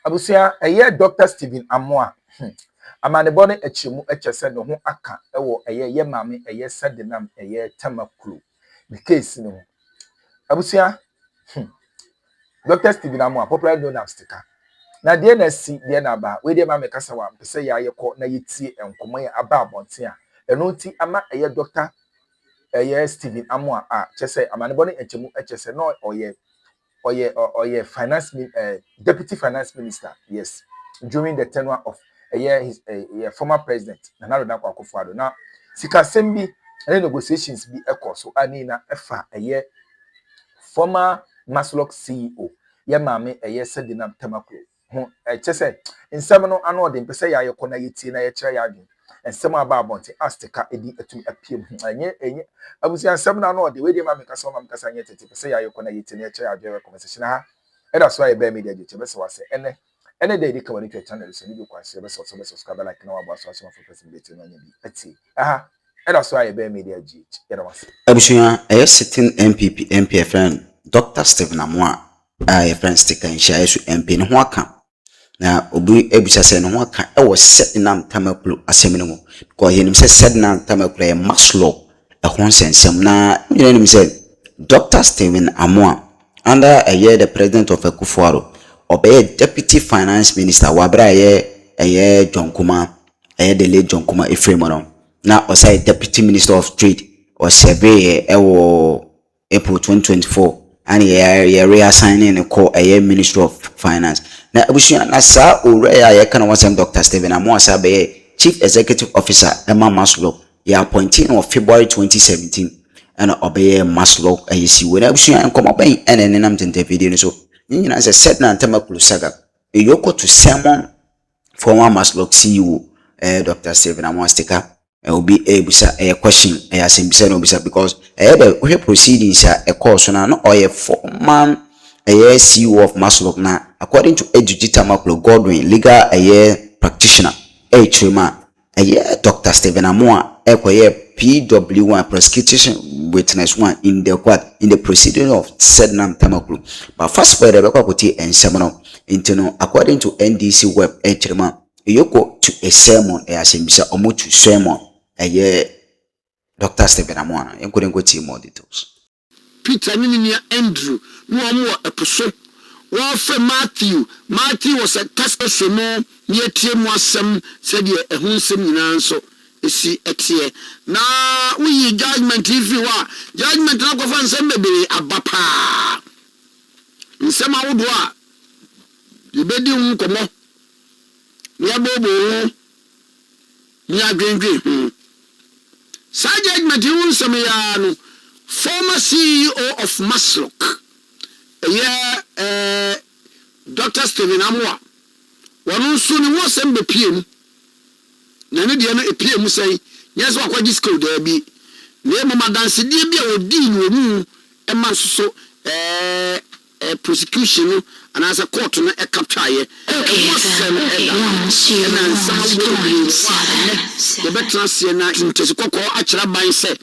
abusia eye Dr. Stephen Amoa amanebo ne echimu echese ne ho aka ewo ye maame Sedinam Tamakloe the case no abusia Dr. Stephen Amoa popular known as Stika na de na si de na ba we de ma me kasa wa pese ya yekọ na yetie enkomo ya aba abonte a eno nti ama Dr. Stephen Amoa a chese amanebo ne echimu echese no oye finance deputy finance minister, yes, during the tenure of his former president Nana Akufo-Addo. Now sikasem bi negotiations bi so anina efa former Maslock CEO maame Sedinam Tamakloe ho chese nsem no ano de mpese ya yekọ na yetie na ye kire ya adwen ensem aba abonte astika edi atum apiem enye abusia nsem na ano de we de maame kasa maame kasa nye tete pese ya yekọ na yetie na ye kire ya adwen conversation ha that's why be media je bese wase ene de di kawani twa channel so ni kwa se bese subscribe like na wa ba so for person beti na nya bi ati that's why be media je wase abusia sitting MPFN Dr. Stephen Amoa a friend Stika nhyia so MP ne ho aka na obi ebisa se ne ho aka e wo Sedinam Tamakloe asem mu because yenim se Sedinam Tamakloe Maslow e ho nsensem na yenim se Dr. Stephen Amoa under the president of Akufo-Addo obey deputy finance minister wabra John Kuma the late John Kuma Efremono na osai deputy minister of trade or survey April 2024 and reassigning a call minister of finance na abushia na sa ore ya kana wasem Dr. Stephen Amoa sabe chief executive officer Emma Maslow ya appointing of February 2017 and obey Maslow ayesi we na abushia nkomo ban ene nam tente video so nyina se Sedinam Tamakloe saga EOCO to sermon former Maslow CEO Dr. Stephen Amoa Stika will be able to question asembisa no bisa because the proceedings a course na no or former CEO of Maslow na according to Tamakloe Godwin legal practitioner chuma Dr. Stephen Amoa PW1 prosecution witness 1 in the court in the proceeding of Sedinam Tamakloe but first for the record and seminal into according to NDC web chuma EOCO to a sermon asembisa omo to sermon Dr. Stephen Amoa you couldn't go to more details. Peter Ninia Andrew no a person one for Matthew was a castle so no near team was some said ye a hunsem in so see etie na we judgment if you are judgment na go fan some be abapa nsem awodo a ye bedi hu komo ni abobo ni agwengwe sa judgment hu some ya no former CEO of Maslow Dr. Stephen Amoa wanu so ni wo sem be piem na ne de no epiem say yes wa kwa disco da bi na mama dance de bi a odi no mu e ma so prosecution and as a court no e capture ye the better say na intesi kokko akira ban say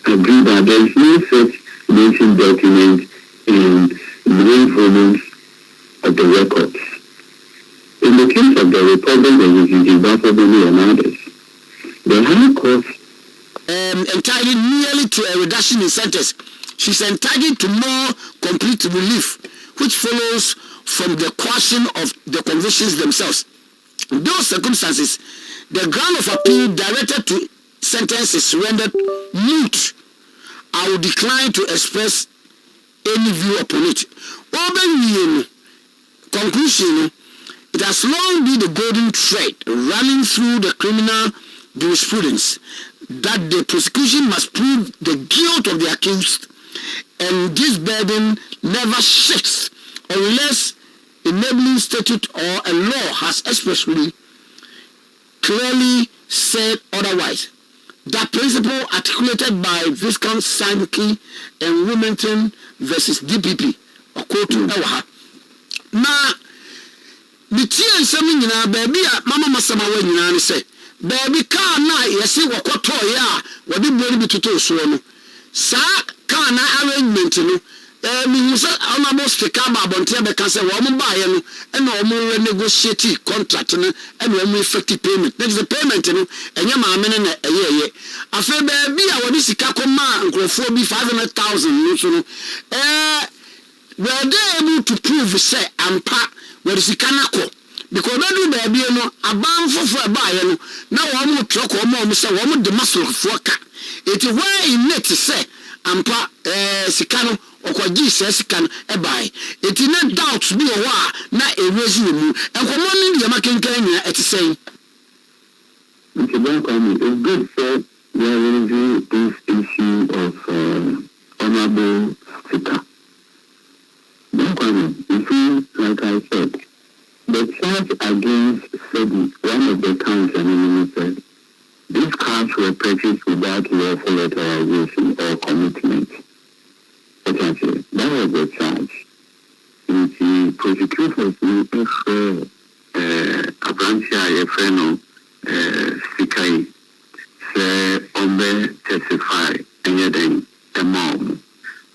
agree that there is no such mentioned document in the main volumes of the records. In the case of the Republic of Zimbabwe and others, the High Court entitled nearly to a reduction in sentence. She's entitled to more complete relief, which follows from the quashing of the convictions themselves. In those circumstances, the ground of appeal directed to sentence is rendered moot. I will decline to express any view upon it. Conclusion, it has long been the golden thread running through the criminal jurisprudence that the prosecution must prove the guilt of the accused, and this burden never shifts unless enabling statute or a law has expressly clearly said otherwise. That principle articulated by Viscount Sankey and Wilmington versus DPP or quote Ewaha. Na the tea and some baby Mama Masama when say baby car na yesi wakoto ya wadi bori bituto so no sa car na arrangement no Me say almost the car bontia because woman buy and no negotiate contract and no effective payment. That is the payment, and your mamma and a year. I feel baby, I want to see Kakoma and go for 500,000. Were they able to prove, say, and part where is the Kanako? Because that do baby, a bound for a buyer. Now one more truck or more, Mr. Woman, the muscle of worker. It is where in net to say, and part Sikano. Or Jesus can buy. It is not doubt to be a war, not a resume, and for money, the American Kenya at the same. It's good for this issue of honorable Sika. You see, like I said, the charge against Sedi, one of the counts and said, these cars were purchased without lawful authorization or commitment. That was the charge. The prosecutors will prefer a branch a friend Sikai say on testify and yet then the mom.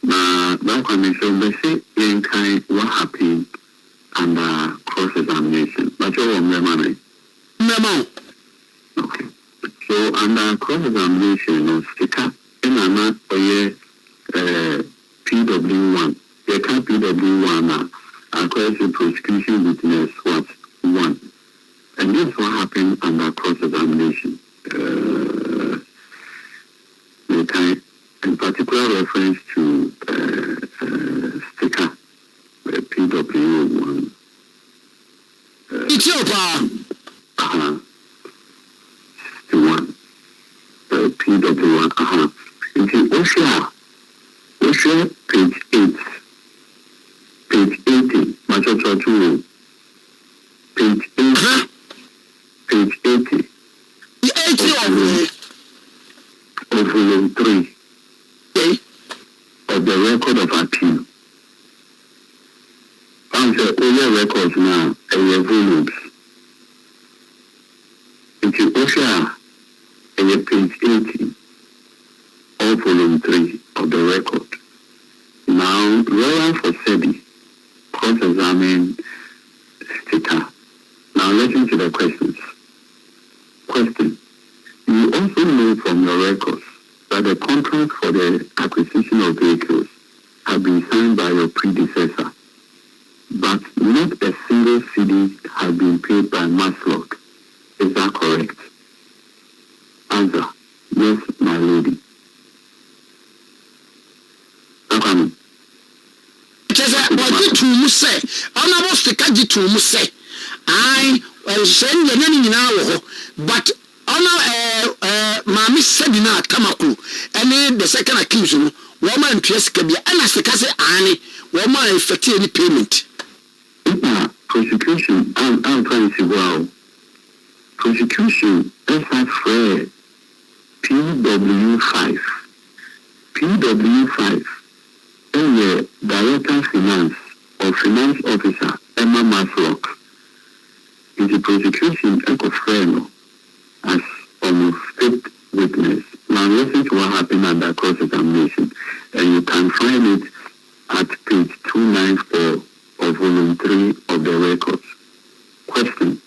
Now that commission they say in kind what happened under cross examination. But you want Memo. Okay. So under cross examination of Sika in an PW1. They can PW1 according to prosecution witness what? 1. And this is what happened under cross-examination. They can, in particular reference to sticker PW1. It's your 61. PW1. It's Ocean page 8, page 80, Machocho 2, page 80, page 80, of volume 3 of the record of appeal. I'm saying all records now, and volumes. It's Ocean, page 80, of volume 3 of the record. Now, lawyer for SEBI cross-examine Stika. Now, listen to the questions. Question. You also know from your records that the contract for the acquisition of vehicles have been signed by your predecessor, but not a single CD has been paid by Maslock. Is that correct? Answer. Yes, my lady. To say, honorable Stikaji to say, I send the name now, but honor Mammy Sedinam Tamakloe, and the second accused woman Piesca be and as the Casa Annie, woman effective any payment. Prosecution, I'm trying to go. Prosecution, S.I. PW5. PW5. And Director Finance or Finance Officer Emma Maslock is the prosecution Eco-Freno as almost fifth witness. Now listen to what happened at that cross-examination, and you can find it at page 294 of volume 3 of the records. Question.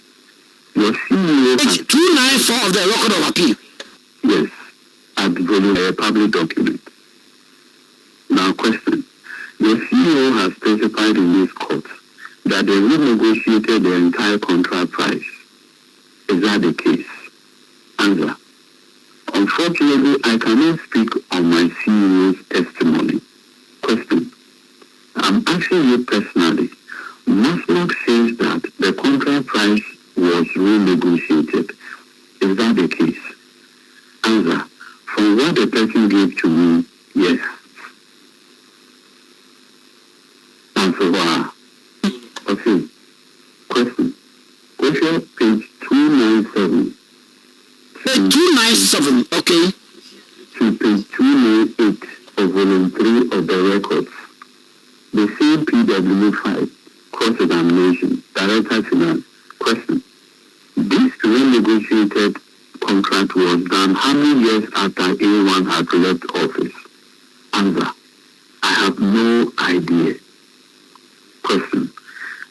Your CEO... Page 294 of the record of appeal? Yes, at volume a public document. Now question. The CEO has specified in this court that they renegotiated the entire contract price. Is that the case? Answer. Unfortunately, I cannot speak on my CEO's testimony. Question. I'm asking you personally. Maslock says that the contract price was renegotiated. Is that the case? Answer. From what the person gave to me, yes. Answer. Okay. Question. Question page 297. Page 297, okay. To page 298 of volume 3 of the records. The same PW5 cross-examination, Director Finance. Question. This renegotiated contract was done how many years after A1 had left office? Answer. I have no idea. Question.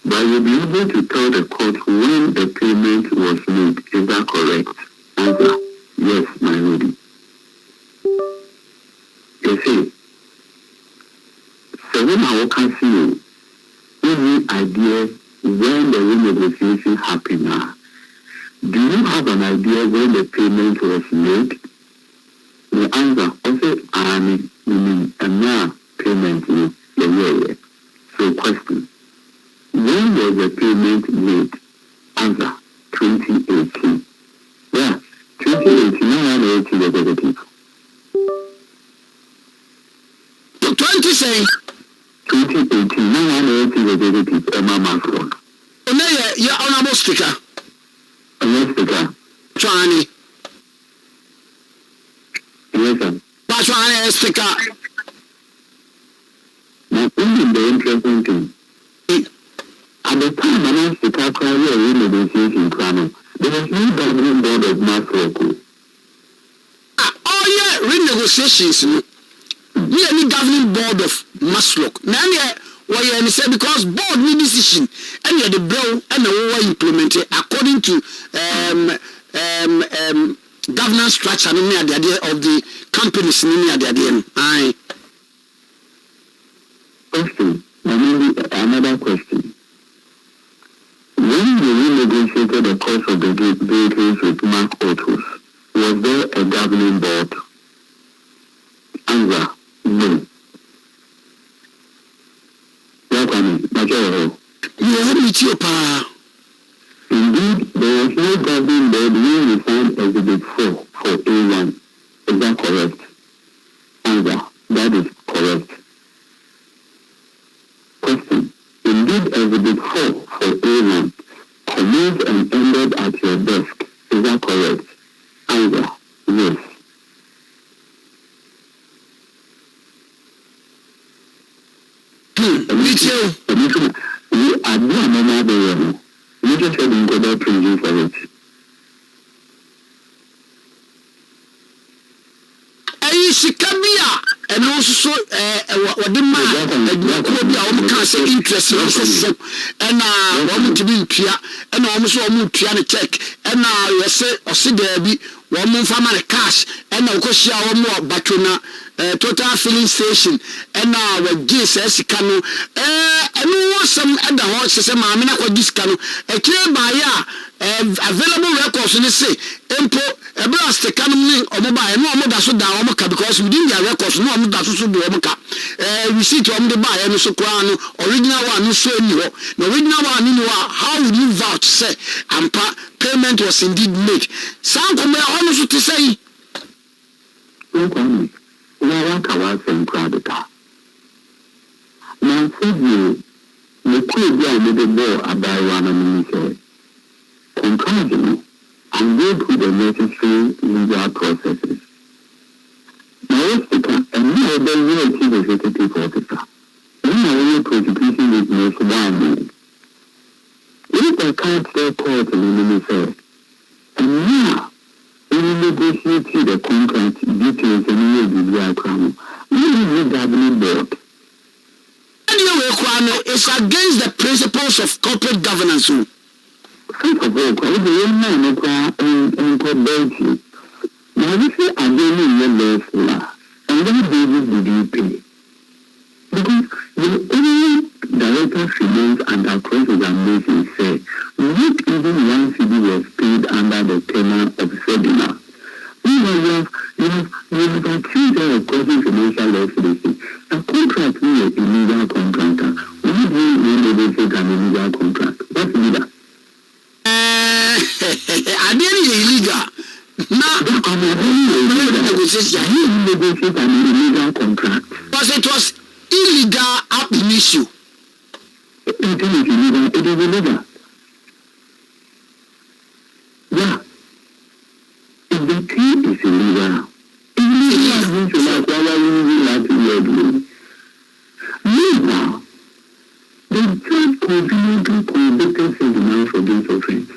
But you'll be able to tell the court when the payment was made. Is that correct? Answer. Yes, my lady. You see, so when I can see you, any idea when the renegotiation happened now? Do you have an idea when the payment was made? The answer, also, I mean, and now payment is the year. So question, when was the payment made? Answer, 2018. Yeah, 2018, now I'm 80 executive. 20 say 2018, now I'm 80 executive, Emma Macron. and then you're honorable speaker. Yes, speaker. Trying. Yes, sir. But trying speaker. Now, even the interesting thing, at the time when I was the renegotiation plan, there was no governing board of mass work. Oh yeah, renegotiations. We are the governing board of Maslock. Now, why you say because board need decision and the bill and the war implemented according to governance structure in the idea of the companies in the idea. Aye. Question. Another question. When you renegotiated the cost of the vehicles with Mark Autos, was there a governing board? Answer. No. You have me too, pa. Indeed, there was no governing board when we found Exhibit 4 for A1. Is that correct? Answer. That is correct. Question. Indeed, Exhibit 4 for A1 commenced and ended at your desk. Is that correct? Answer. Yes. Me too. I do another way. You just said you go back preview for it. Shikabia and also what the man and can say interest and want to be Pia and almost one piano check and now you say or see there be one more family cash and of course one more batuna total filling station and now with Jesus cano and some at the horse mamma for this cano a clear by available records in the say impo a blast the canon or mobile no more so down because within their records no more that's so do we see to the buy and so crown original one so the original one in how would you vouch say and payment was indeed made some come almost to say Now the could be the ball about one and concurrently and go through the necessary legal processes. Now, speaker, and now the real chief executive officer, when I prosecution is most one. If I can't say court in the minister, and now we negotiate the contract details and we will be crown. We will governing board. It's against the principles of corporate governance. First of all, the young man in corporation. Now, if you are doing your lawful, and what basis did you pay? Because the only director remains under cross-examination say, not even one city was paid under the tenure of Sedinam. You have accused of causing financial loss to the state. A contract is a illegal contract. Why do you negotiate an illegal contract? What's illegal? I didn't illegal. Now, negotiate an illegal contract. Because it was illegal up in issue. It is illegal. Yeah. If the thing is illegal, meanwhile, the judge conveniently convicted Sedinam for this offense.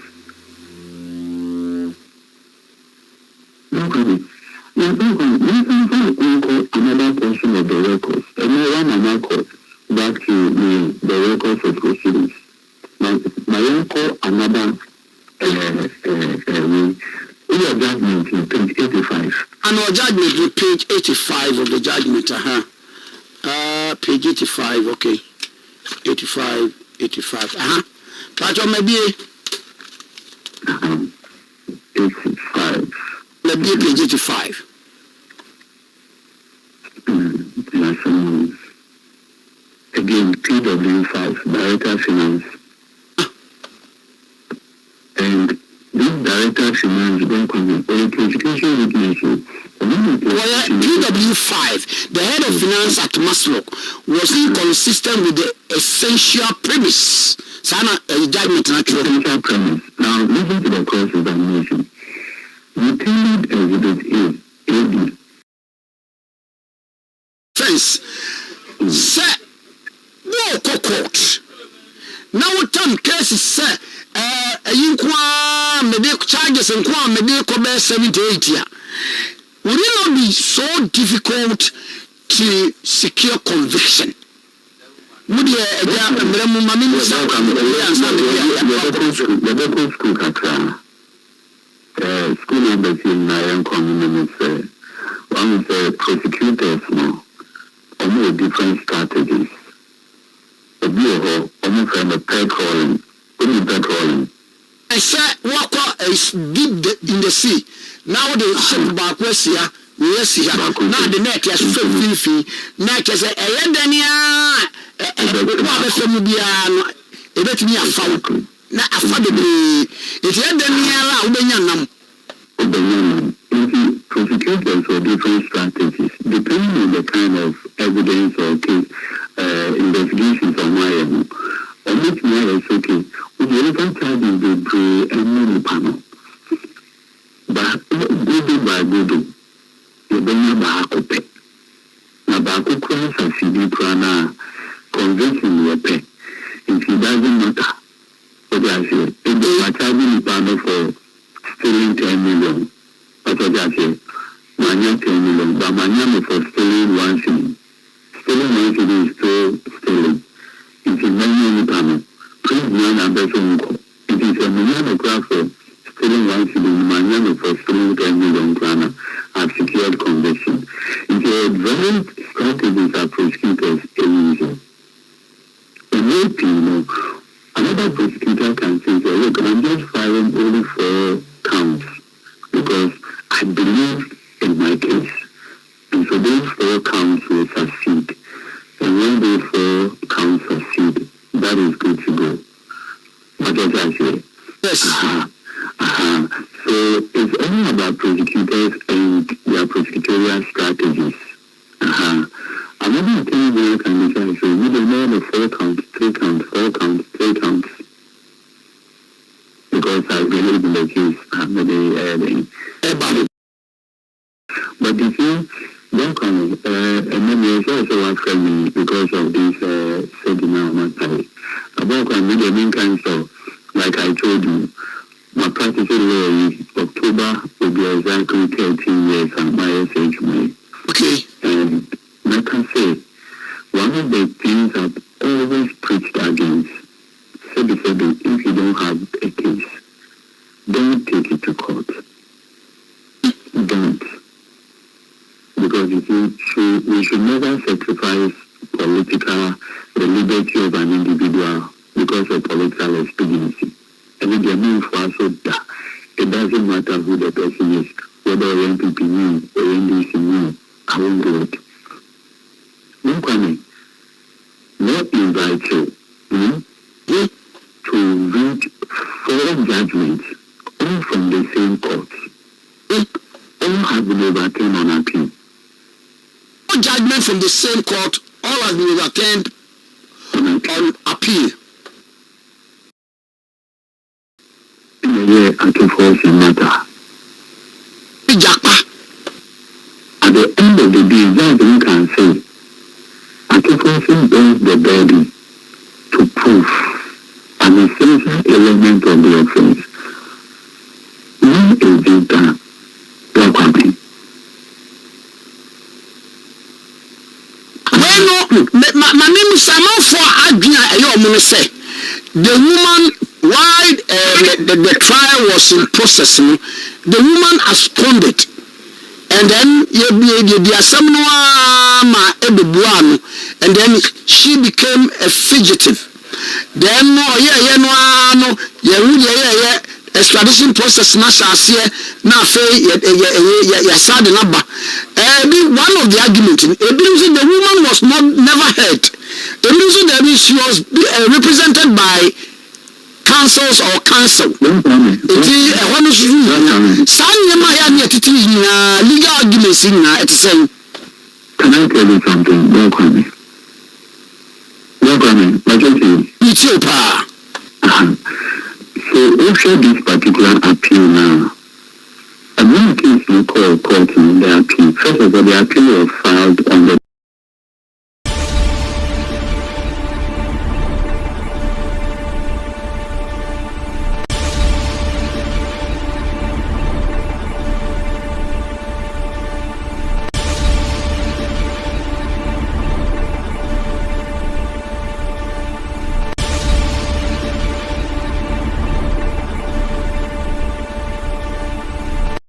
Another portion of the records, and one 85 of the judgment. Page 85. Okay. 85. But maybe 85. Maybe page 85. Again, PW5, Director of Finance. And this Director of Finance don't come in. Or prosecution witness. PW5, the head of finance at Maslow, was inconsistent with the essential premise. Sana judgment natural. Essential premise. Now, listen to the cross examination. Retained evidence is AD. Friends, sir, EOCO court. Now, time cases, sir, you medical charges and medical 7 to 8 years. Would it not be so difficult to secure conviction? Would you school numbers in Nayan community, one of the prosecutors now, almost different strategies. Almost from a patrolling. I said, Walker is deep in the sea. Now the ship back west here, we see here. Now the net is so filthy. Net is a Yendania, a bet me a foul. Now a family. It's Yendania, Ubenyanam. Prosecutors for different strategies, depending on the kind of evidence or case, investigations on my end. On which more is okay. We never try to do a new panel. But good by good, you don't have a hakope. Now, Baku cross and CD prana convincing your pay. If it doesn't matter, what I say, if they are charging the panel for stealing 10 million, what I say, Mania 10 million, but Mania for stealing 1 shilling. Stealing 1 shilling is still stealing. It is many panel. Please, none and better. It is a million craft for stealing 1 shilling, Mania for stealing 10 million krana have secured conviction. It is a very strategies that prosecutors are using. And another prosecutor can say, look, I'm just filing only 4 counts because I believe in my case. And so those 4 counts will succeed. And when those 4 counts succeed, that is good to go. What does I say? Yes. So it's only about prosecutors and their prosecutorial strategies. Another thing we can decide, so we don't know the 4 counts, 3 counts, 4 counts, 3 counts. Because I believe in the case, but you see, don't come, and then there's also one friend because of this Sedinam Tamakloe. About the main kinds of, like I told you, my practice law is October will be exactly 13 years and my age may. Okay. And like I say, one of the things I've always preached against, if you don't have a case, don't take it to court. Don't. Because we should never sacrifice the liberty of an individual because of political expediency. And if it doesn't matter who the person is, whether NPP knew or NDC knew, I won't do it. No coming. Not invite you to read 4 judgments, all from the same court. All have been overturned on appeal. All judgment from the same court, all have been overturned on appeal. At the force matter. At the end of the day, judgment can say, at the force bears the burden to prove an essential element of the offense. When is it done? My name is Samuel for Adria. The woman, while the trial was in process, the woman absconded and then the assembly and then she became a fugitive. Then extradition process na share na fe ya sad number. One of the argument the woman was never heard. She was represented by councils or council. Legal arguments in it saying. Can I tell you something? So after this particular appeal now, I'm going to call court in the appeal. First of all, the appeal was filed on